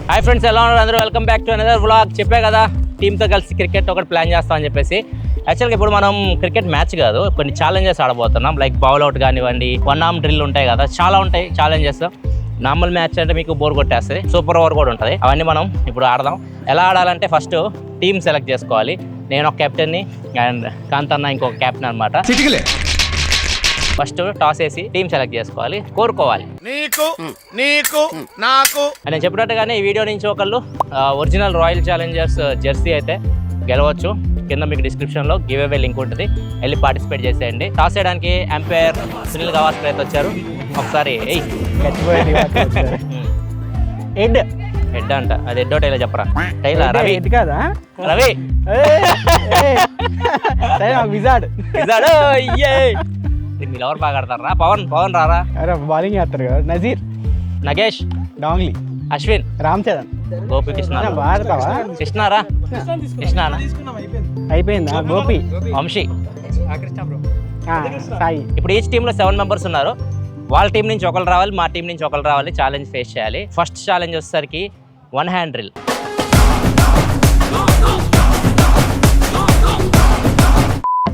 Hi friends, ఎలా ఉన్నారు అందరూ? Welcome back to another vlog. చెప్పే కదా టీంతో కలిసి క్రికెట్ ఒకటి ప్లాన్ చేస్తామని చెప్పేసి. యాక్చువల్గా ఇప్పుడు మనం క్రికెట్ మ్యాచ్ కాదు, కొన్ని ఛాలెంజెస్ ఆడబోతున్నాం. లైక్ బౌల్ అవుట్ కానివ్వండి, 1 arm డ్రిల్ ఉంటాయి కదా, చాలా ఉంటాయి ఛాలెంజెస్. నార్మల్ మ్యాచ్ అంటే మీకు బోర్ కొట్టేస్తుంది, సూపర్ ఓవర్ కూడా ఉంటుంది. అవన్నీ మనం ఇప్పుడు ఆడదాం. ఎలా ఆడాలంటే ఫస్ట్ టీమ్ సెలెక్ట్ చేసుకోవాలి. నేను ఒక కెప్టెన్ని అండ్ కాంతన్న ఇంకొక కెప్టెన్ అనమాట. ఫస్ట్ టాస్ వేసి టీమ్ సెలెక్ట్ చేసుకోవాలి, కోరుకోవాలి. నాకు నేను చెప్పినట్టుగానే ఈ వీడియో నుంచి ఒకళ్ళు ఒరిజినల్ రాయల్ ఛాలెంజర్స్ జెర్సీ అయితే గెలవచ్చు. కింద మీకు డిస్క్రిప్షన్లో గివ్ అవే లింక్ ఉంటుంది, వెళ్ళి పార్టిసిపేట్ చేసేయండి. టాస్ చేయడానికి ఎంపైర్ సునీల్ గవాస్కర్ అయితే వచ్చారు. ఒకసారి హెడ్ అంట, అది హెడ్ టైలర్ చెప్పరా? టైలర్ రవి కదా, రవి మీరు ఎవరు బాగా ఆడతారా? పవన్ రారా? బౌలింగ్ చేస్తారు కదా. నజీర్, నగేష్, డాంగ్లీ, అశ్విన్, రామ్ చరణ్, గోపి, కృష్ణ. కృష్ణారా? కృష్ణానా అయిపోయిందా? గోపి, వంశీ, సాయి. ఇప్పుడు ఈచ్ టీంలో 7 members ఉన్నారు. వాళ్ళ టీం నుంచి ఒకరు రావాలి, మా టీం నుంచి ఒకరు రావాలి. ఛాలెంజ్ ఫేస్ చేయాలి. ఫస్ట్ ఛాలెంజ్ వచ్చేసరికి 1 hand డ్రిల్.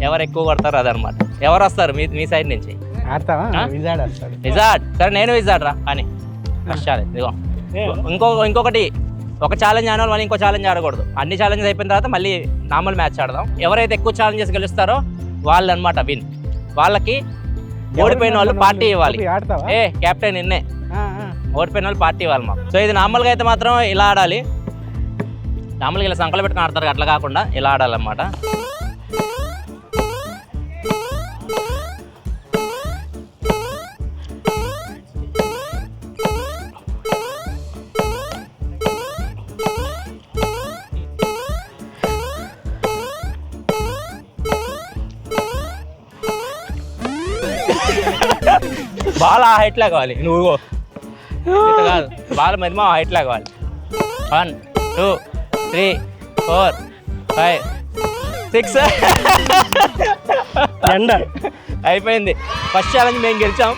ఎవరు ఎక్కువ కొడతారు అదనమాట. ఎవరు వస్తారు మీ సైడ్ నుంచి? విజార్డ్. సరే నేను విజార్డ్ రా అని ఫస్ట్ ఛాలెంజ్. ఇదిగో ఇంకొకటి, ఒక ఛాలెంజ్ ఆడే వాళ్ళు ఇంకో ఛాలెంజ్ ఆడకూడదు. అన్ని ఛాలెంజ్ అయిపోయిన తర్వాత మళ్ళీ నార్మల్ మ్యాచ్ ఆడదాం. ఎవరైతే ఎక్కువ ఛాలెంజెస్ గెలుస్తారో వాళ్ళు అనమాట విన్. వాళ్ళకి ఓడిపోయిన వాళ్ళు పార్టీ ఇవ్వాలి. కెప్టెన్ నిన్నే. ఓడిపోయిన వాళ్ళు పార్టీ ఇవ్వాలి మాకు. సో ఇది నార్మల్గా అయితే మాత్రం ఇలా ఆడాలి. నార్మల్గా ఇలా సంకలు పెట్టుకుని ఆడతారు, అట్లా కాకుండా ఇలా ఆడాలన్నమాట. బాల్ ఆ హైట్లా కావాలి, నువ్వు కాదు. బాల్ మరి మా హైట్లా కావాలి. 1 2 3 4 5 6 అయిపోయింది. ఫస్ట్ ఛాలెంజ్ మేము గెలిచాం.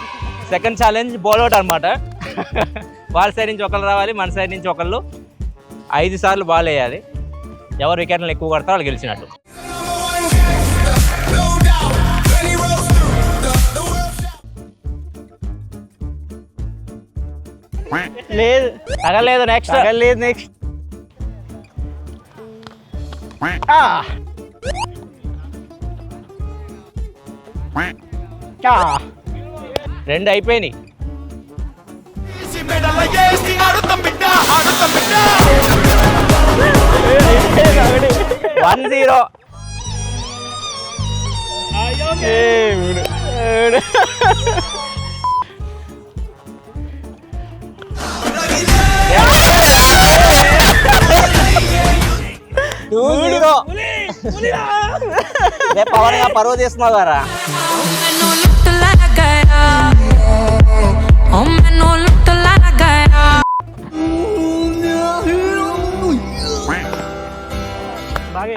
సెకండ్ ఛాలెంజ్ బౌల్అవుట్ అనమాట. వాళ్ళ సైడ్ నుంచి ఒకళ్ళు రావాలి, మన సైడ్ నుంచి ఒకళ్ళు 5 సార్లు బాల్ వేయాలి. ఎవరు వికెట్లు ఎక్కువ కొడతారో వాళ్ళు గెలిచినట్టు. లేదు తగలేదు. నెక్స్ట్ నెక్స్ట్ 2 అయిపోయినాయి. 1-0. పవన్ గా పరువు తీస్తున్నావు కదా.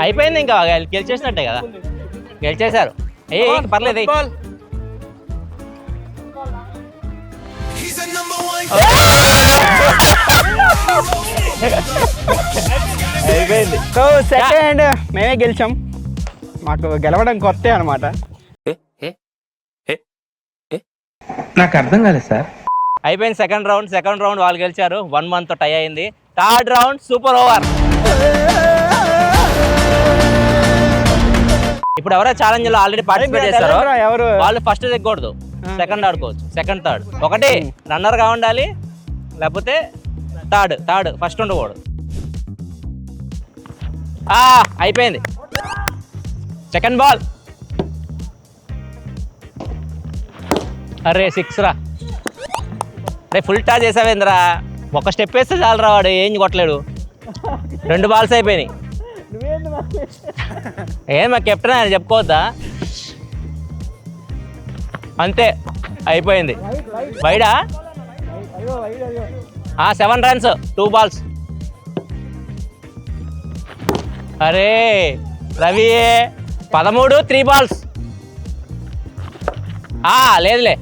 అయిపోయింది, ఇంకా గెలిచేసినట్టే కదా. గెలిచేశారు. పర్లేదు. అయిపోయింది. సో సెకండ్ మేమే గెలిచాం. మాకు గెలవడం కొత్త అనమాట. నాకు అర్థం కాలేదు సార్. అయిపోయింది సెకండ్ రౌండ్ వాళ్ళు గెలిచారు. 1-1 టై అయింది. Third round super over. ఇప్పుడు ఎవరో ఛాలెంజ్ లో ఆల్రెడీ పార్టిసిపేట్ చేస్తారో వాళ్ళు ఫస్ట్ దిగకూడదు, సెకండ్ ఆడుకోవచ్చు. సెకండ్ థర్డ్ ఒకటి రన్నర్ గా ఉండాలి, లేకపోతే థర్డ్ ఫస్ట్ ఉండకూడదు. అయిపోయింది. Second ball. అరే 6 రా. అరే ఫుల్ టాస్ చేసావేంద్రా? ఒక స్టెప్ వేస్తే చాలు రా, వాడు ఏం కొట్టలేడు. 2 balls అయిపోయినాయి. మా కెప్టెన్ అని చెప్పుకోవద్దా? అంతే అయిపోయింది. వైడా? 7 runs 2 balls. అరే రవి 13 3 balls. లేదులే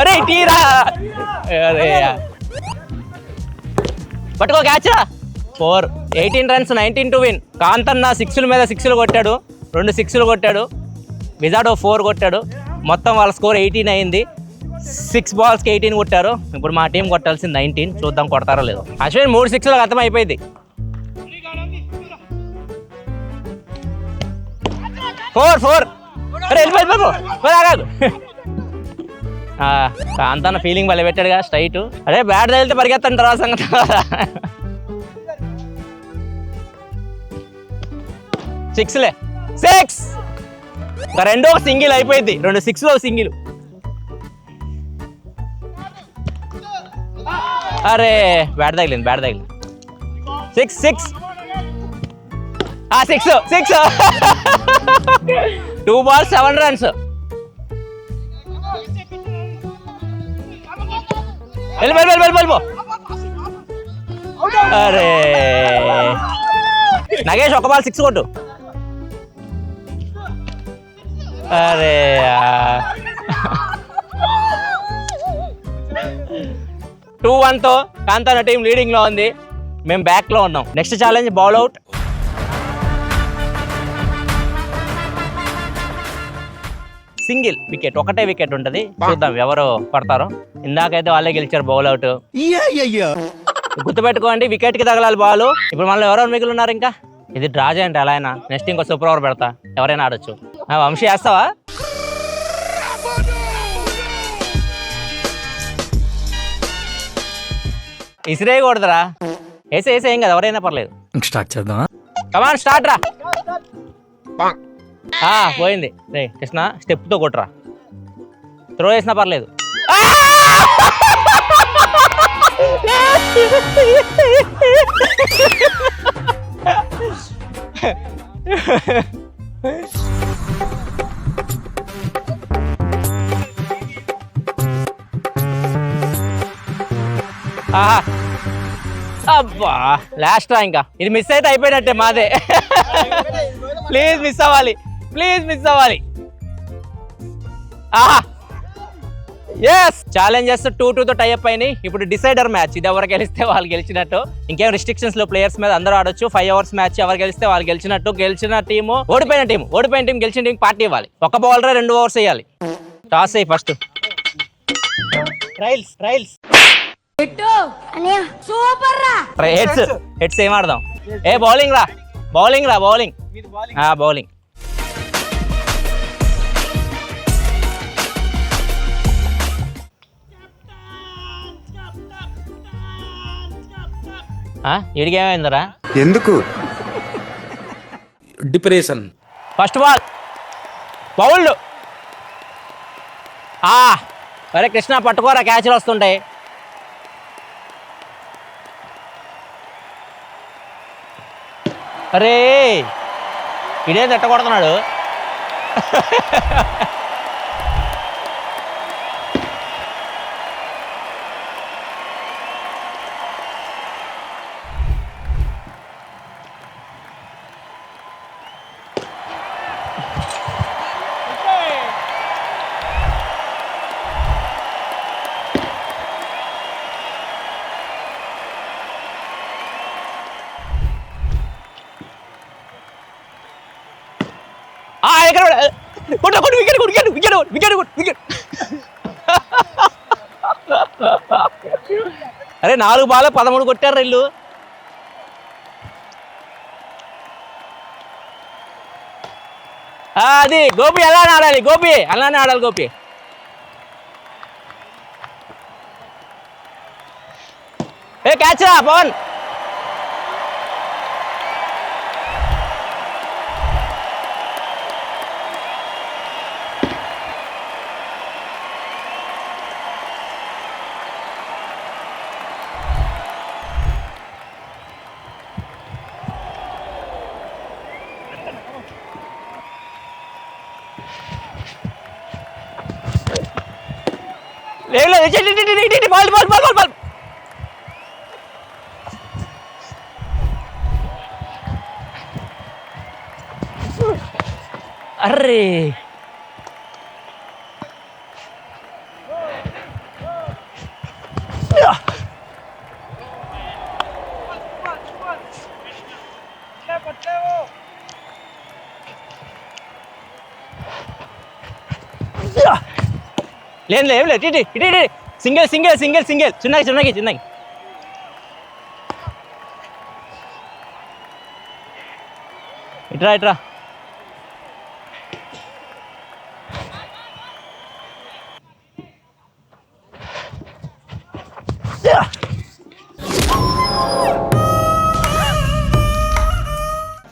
అరే టీరా అరే పట్టుకో క్యాచ్ 4 18 రన్స్ 19 టు విన్. కాంతన్న 6ల మీద 6లు కొట్టాడు, 2 6లు కొట్టాడు. విజాడో 4 కొట్టాడు. మొత్తం వాళ్ళ స్కోర్ 18 అయింది. 6 బాల్స్కి 18 కొట్టారు. ఇప్పుడు మా టీం కొట్టాల్సింది 19. చూద్దాం కొడతారో లేదో. అశ్విన్ 3 6లకు అర్థం అయిపోయింది. 4 అరే వెళ్ళిపో కాంతన్న ఫీలింగ్ భలే పెట్టాడుగా స్ట్రైట్. అరే బ్యాట్ తగిలితే పరిగెత్తండి తర్వాత సంగతి. 6లే 6 ఒక 2 సింగిల్ అయిపోయింది. 2 6లో సింగిల్. అరే బ్యాట్ తగిలింది 6 2 balls 7 runs. వెళ్ళిపో అరే నగేష్ ఒక బాల్ 6 కొట్టు. అరే 2-1తో కాంతాన టీం లీడింగ్ లో ఉంది. మేము బ్యాక్ లో ఉన్నాం. Next challenge ball out. Single wicket, ఒకటే వికెట్ ఉంటుంది. చూద్దాం ఎవరు పడతారో. ఇందాకైతే వాళ్ళే గెలిచారు బౌల్ అవుట్. గుర్తుపెట్టుకోండి వికెట్ కి తగలాలి బాల్. ఇప్పుడు మనలో ఎవరెవరు మిగిలి ఉన్నారు ఇంకా? ఇది డ్రా చేయండి ఎలా అయినా. నెక్స్ట్ ఇంకో సూపర్ ఓవర్ పెడతా, ఎవరైనా ఆడొచ్చు. వంశీ వేస్తావా? ఇసిరేయకూడదురా, వేసే ఏం కదా, ఎవరైనా పర్లేదు. స్టార్ట్ చేద్దాం. కమాన్ స్టార్ట్ రా. పోయింది రే కృష్ణ, స్టెప్తో కొట్టురా. త్రో వేసినా పర్లేదు. అబ్బా లాస్ట్ రా. ఇంకా ఇది మిస్ అయితే అయిపోయినట్టే మాదే. ప్లీజ్ మిస్ అవ్వాలి. ఎస్ ఛాలెంజెస్ 2-2తో టైఅప్ అయినాయి. ఇప్పుడు డిసైడర్ మ్యాచ్. ఇది ఎవరు గెలిస్తే వాళ్ళు గెలిచినట్టు. ఇంకేం రిస్ట్రిక్షన్స్ లో ప్లేయర్స్ మీద అందరూ ఆడొచ్చు. 5 hours మ్యాచ్. ఎవరు గెలిస్తే వాళ్ళు గెలిచినట్టు. గెలిచిన టీము ఓడిపోయిన టీం గెలిచిన టీం పార్టీ ఇవ్వాలి. ఒక బౌలర్ 2 overs వేయాలి. టాస్ అయ్యి ఫస్ట్ ట్రైల్స్ హెడ్స్ ఏం ఆడదాం? బౌలింగ్ రా. బౌలింగ్ ఇడికి ఏమైందరా? ఎందుకు డిప్రెషన్? First ball bowled. అరే కృష్ణ పట్టుకోరా, క్యాచ్లు వస్తుంటాయి. అరే ఇడే తట్ట కొడుతున్నాడు. వికెట్. అరే 4 బాల్ 13 కొట్టారు వీళ్ళు. అది గోపి అలానే ఆడాలి. గోపి క్యాచ్ రా పవన్. బాల్. అర్రే లేదు ఏం లేదు ఇటు ఇటు ఇటు సింగిల్ సింగిల్ సింగిల్ సింగిల్ చిన్నకి చిన్నకి చిన్నకి ఇట్రా ఇట్రా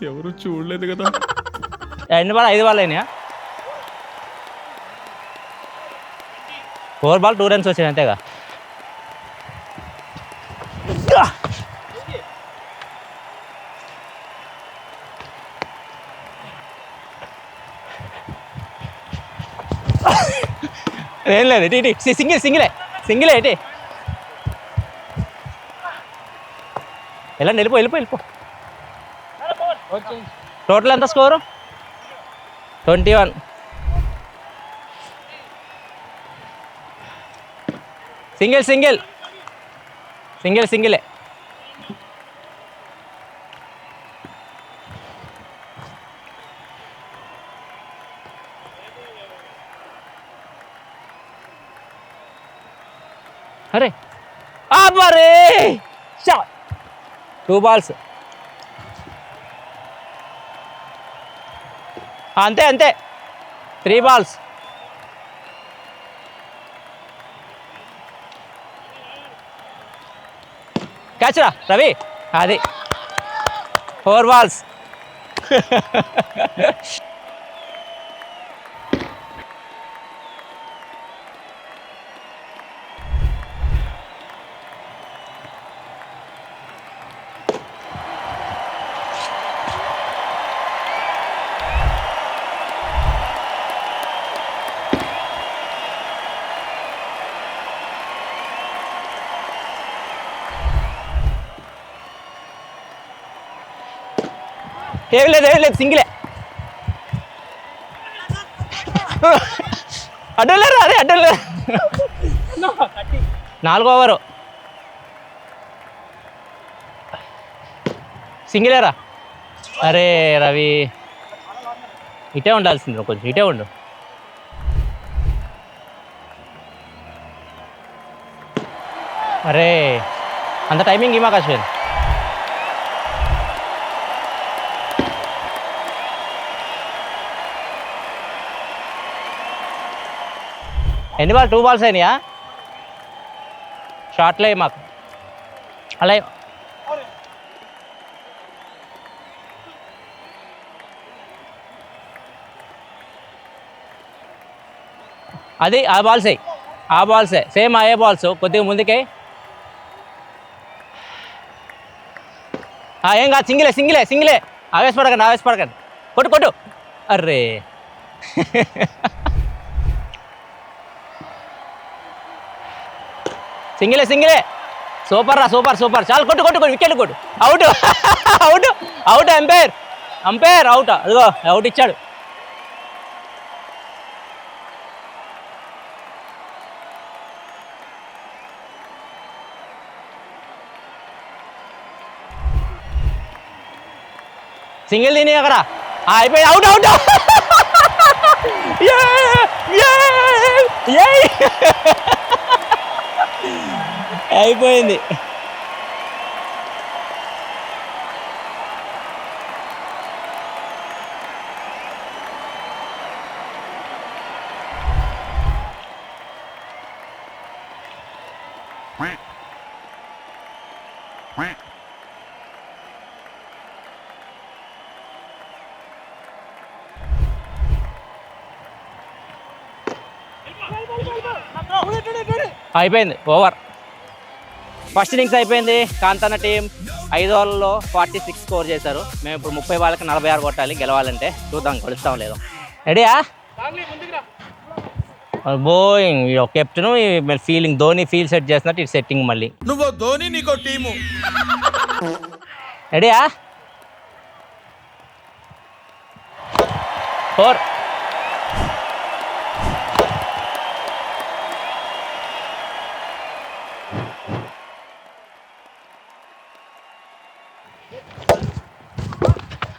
ఎవరు చూడలేదు కదా. ఎన్ని బాల్ 5 బాల్ అయినాయా 4 బాల్ 2 రన్స్ వచ్చాయి అంతేగా ఏం లేదు ఇటు ఇటు సింగిల్ సింగిలే సింగిలే ఇటు ఎలా వెళ్ళిపో వెళ్ళిపో వెళ్ళిపో టోటల్ ఎంత స్కోరు 21 సింగిల్ సింగిల్ సింగిల్ సింగిలే అరే అబ్బరే 2 బాల్స్ అంతే అంతే 3 బాల్స్ క్యాచ్ రా రవి అది 4 బాల్స్ ఏం లేదు సింగిలే అడ్డలేరు అదే అడ్డలేరు 4వ ఓవరు సింగిలేరా అరే రవి ఇటే ఉండాల్సింది కొంచెం ఇటే ఉండు అరే అంత టైమింగ్ ఇమా అశ్విన్ ఎన్ని బాల్ 2 బాల్స్ అయినాయా షార్ట్లే మాకు అలా అది ఆ బాల్సే సేమ్ అయ్యే బాల్స్ కొద్దిగా ముందుకే ఏం కాదు సింగిలే ఆవేశపడకండి కొట్టు అర్రే సింగిలే సూపర్ చాలు కొట్టు వికెట్ కొట్టు అవుట్ అంపైర్ అవుట్ అదిగో అవుట్ ఇచ్చాడు సింగిల్ తిని అక్కడ అయిపోయింది అవుట్ అయిపోయింది అయిపోయింది ఓవర్ ఫస్ట్ ఇన్నింగ్స్ అయిపోయింది కాంతాన టీం 5 ఓవర్లలో 46 స్కోర్ చేశారు మేము ఇప్పుడు 30 వాళ్ళకి 46 కొట్టాలి గెలవాలంటే చూద్దాం గెలుస్తాం లేదో రెడీయా Boeing captain feeling Dhoni feel set చేస్తున్నట్టు ఇటు సెట్టింగ్ మళ్ళీ నువ్వు ధోని నీకో టీము రెడీయా 4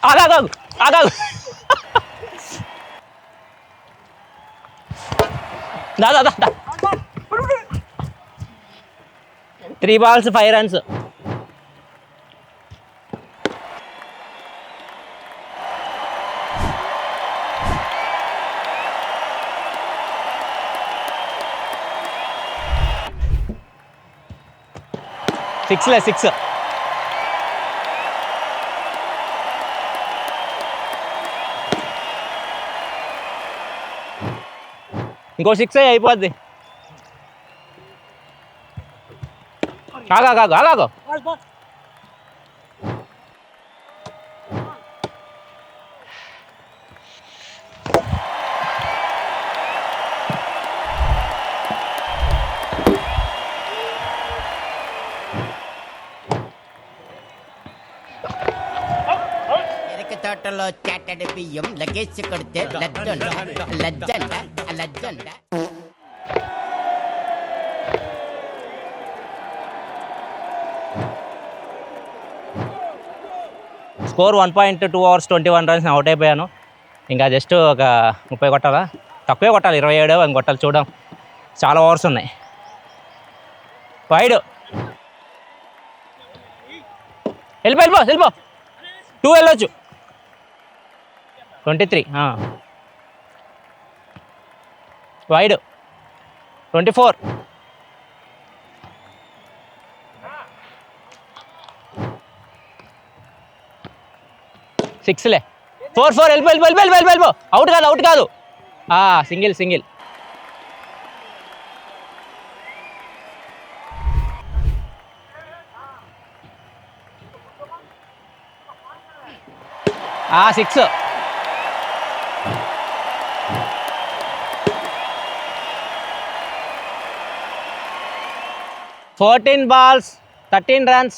ఆగాగు దా 3 balls 5 runs. సిక్స్ ఇంకో 6 అయిపోద్ది. ఆగాగో తోటలో చాటడి బియ్యం లగేసి కొడితే లజ్జంట స్కోర్ 1.2 overs 21 runs అవుట్ అయిపోయాను. ఇంకా జస్ట్ ఒక 30 కొట్టాలా, తక్కువే కొట్టాలి, 27 అని కొట్టాలి. చూద్దాం, చాలా ఓవర్స్ ఉన్నాయి. వైడ్ వెళ్ళిపో 2 వెళ్ళొచ్చు. 23 వైడ్ 24 6లే 4 వెళ్ళిపో. అవుట్ కాదు single 6 14 balls 13 runs.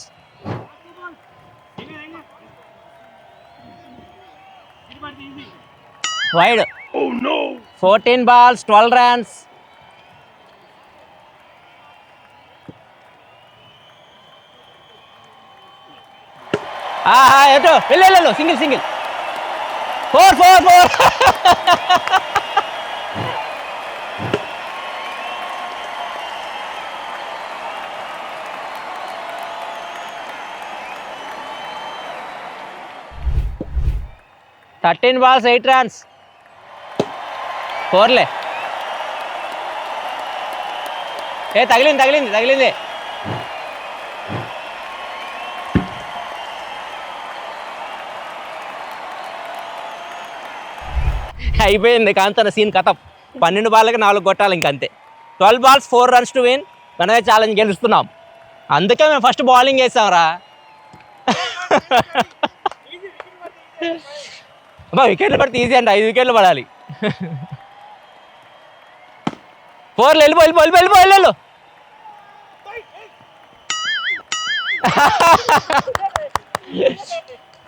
Wide. 14 balls 12 runs. ఎటు వెళ్ళు సింగిల్ 4 13 balls 8 runs. 4లే. తగిలింది. అయిపోయింది కాంతన సీన్ కథం. 12 బాల్కి 4 కొట్టాలి ఇంకంతే. 12 balls 4 runs టు విన్. మనమే ఛాలెంజ్ గెలుస్తున్నాం. అందుకే మేము ఫస్ట్ బౌలింగ్ వేసాంరా. వికెట్లు పడితే ఈజీ అండి, 5 వికెట్లు పడాలి. 4 వెళ్ళిపో.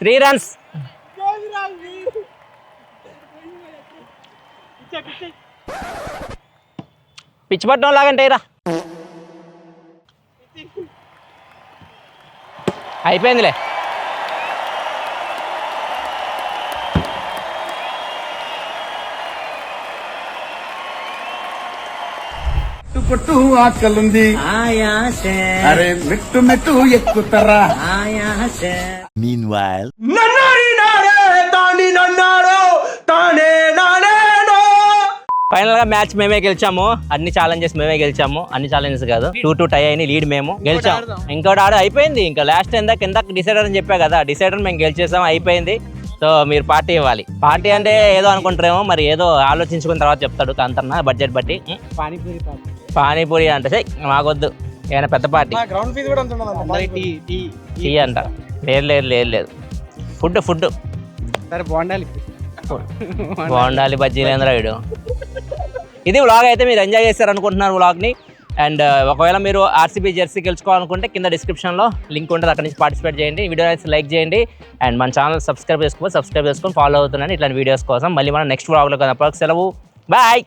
3 runs. పిచ్ పట్టడం లాగంటే రా. అయిపోయిందిలే. కొట్టు ఆకలుంది అరే మెట్టు ఎక్కుతారా. ఫైనల్ గా మ్యాచ్ మేమే గెలిచాము. అన్ని ఛాలెంజెస్ మేమే గెలిచాము. అన్ని ఛాలెంజెస్ కాదు, 2-2 టై అయిన లీడ్ మేము గెలిచాము. ఇంకోటి ఆడ అయిపోయింది. ఇంకా లాస్ట్ కింద డిసైడర్ అని చెప్పా కదా, డిసైడర్ మేము గెలిచేసాం, అయిపోయింది. సో మీరు పార్టీ ఇవ్వాలి. పార్టీ అంటే ఏదో అనుకుంటారేమో, మరి ఏదో ఆలోచించుకున్న తర్వాత చెప్తాడు కాంతన్న బడ్జెట్ బట్టి. పానీపూరి అంటే మాకొద్దు, ఏమైనా పెద్ద పార్టీ టీ అంట. లేదు ఫుడ్ బాగుండాలి. బజ్జీలేంద్ర వీడు. ఇది వ్లాగ్ అయితే మీరు ఎంజాయ్ చేస్తారు అనుకుంటున్నారు వ్లాగ్ని. అండ్ ఒకవేళ మీరు ఆర్సీబీ జెర్సీ గెలుచుకోవాలనుకుంటే కింద డిస్క్రిప్షన్లో లింక్ ఉంటుంది, అక్కడ నుంచి పార్టిసిపేట్ చేయండి. వీడియో అయితే లైక్ చేయండి. అండ్ మన ఛానల్ సబ్స్క్రైబ్ చేసుకొని ఫాలో అవుతున్నాను ఇట్లాంటి వీడియోస్ కోసం. మళ్ళీ మనం నెక్స్ట్ వ్లాగ్లో కనపడక సెలవు. బాయ్.